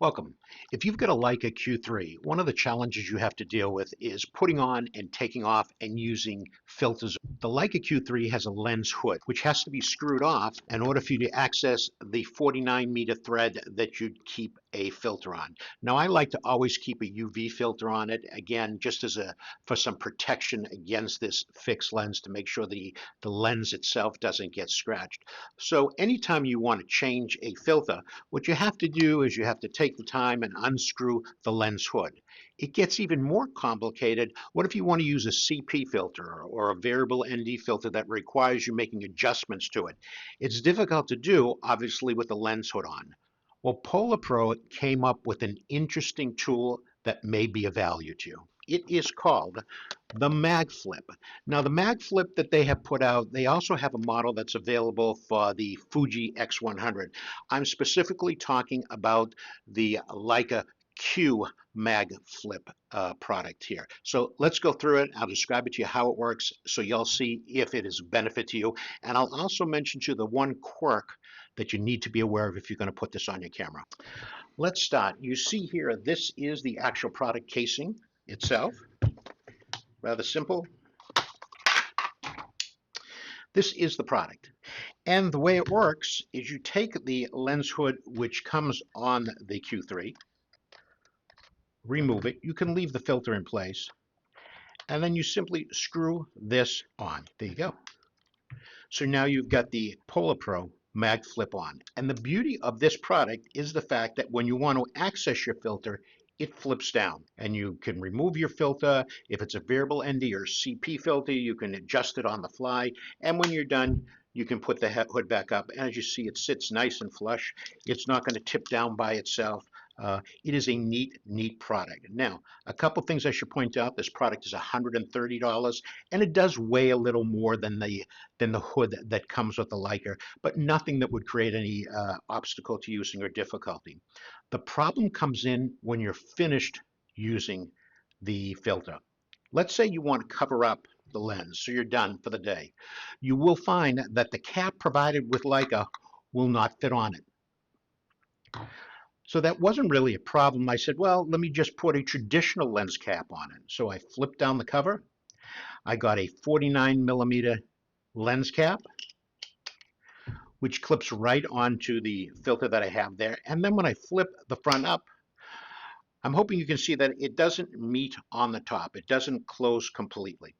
Welcome. If you've got a Leica Q3, one of the challenges you have to deal with is putting on and taking off and using filters. The Leica Q3 has a lens hood, which has to be screwed off in order for you to access the 49-meter thread that you'd keep a filter on. Now, I like to always keep a UV filter on it, again, just for some protection against this fixed lens to make sure the lens itself doesn't get scratched. So anytime you want to change a filter, what you have to do is you have to take the time and unscrew the lens hood. It gets even more complicated. What if you want to use a CP filter or a variable ND filter that requires you making adjustments to it? It's difficult to do, obviously, with the lens hood on. Well, PolarPro came up with an interesting tool that may be of value to you. It is called the MagFlip. Now, the MagFlip that they have put out, they also have a model that's available for the Fuji X100. I'm specifically talking about the Leica Q MagFlip product here. So let's go through it. I'll describe it to you how it works so you'll see if it is a benefit to you. And I'll also mention to you the one quirk that you need to be aware of if you're going to put this on your camera. Let's start. You see here, this is the actual product casing itself. Rather simple. This is the product. And the way it works is you take the lens hood which comes on the Q3, remove it. You can leave the filter in place, and then you simply screw this on. There you go. So now you've got the PolarPro MagFlip on. And the beauty of this product is the fact that when you want to access your filter, it flips down and you can remove your filter. If it's a variable ND or CP filter, you can adjust it on the fly. And when you're done, you can put the hood back up. And as you see, it sits nice and flush. It's not going to tip down by itself. It is a neat product. Now, a couple things I should point out. This product is $130, and it does weigh a little more than the hood that comes with the Leica, but nothing that would create any obstacle to using or difficulty. The problem comes in when you're finished using the filter. Let's say you want to cover up the lens, so you're done for the day. You will find that the cap provided with Leica will not fit on it. So that wasn't really a problem. I said, well, let me just put a traditional lens cap on it. So I flipped down the cover. I got a 49mm lens cap, which clips right onto the filter that I have there. And then when I flip the front up, I'm hoping you can see that it doesn't meet on the top. It doesn't close completely.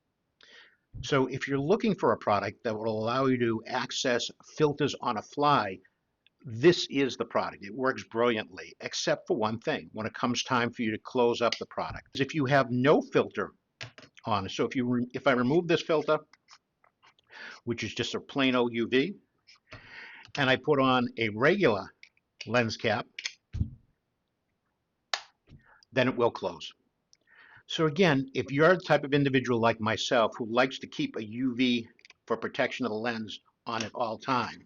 So if you're looking for a product that will allow you to access filters on a fly, this is the product. It works brilliantly, except for one thing, when it comes time for you to close up the product. If you have no filter on, so if I remove this filter, which is just a plain old UV, and I put on a regular lens cap, then it will close. So again, if you're the type of individual like myself who likes to keep a UV for protection of the lens on at all time,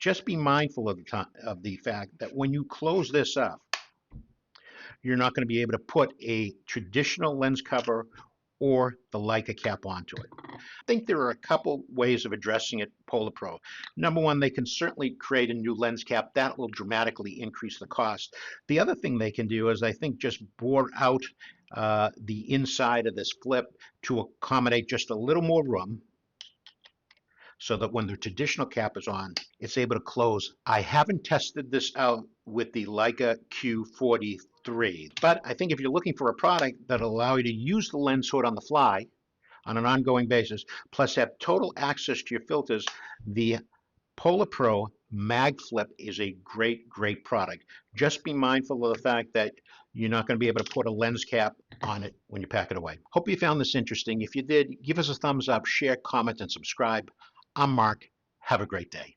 just be mindful of the fact that when you close this up, you're not going to be able to put a traditional lens cover or the Leica cap onto it. I think there are a couple ways of addressing it, PolarPro. Number one, they can certainly create a new lens cap. That will dramatically increase the cost. The other thing they can do is, I think, just bore out the inside of this flip to accommodate just a little more room, so that when the traditional cap is on, it's able to close. I haven't tested this out with the Leica Q43, but I think if you're looking for a product that'll allow you to use the lens hood on the fly on an ongoing basis, plus have total access to your filters, the PolarPro MagFlip is a great product. Just be mindful of the fact that you're not going to be able to put a lens cap on it when you pack it away. Hope you found this interesting. If you did, give us a thumbs up, share, comment, and subscribe. I'm Mark. Have a great day.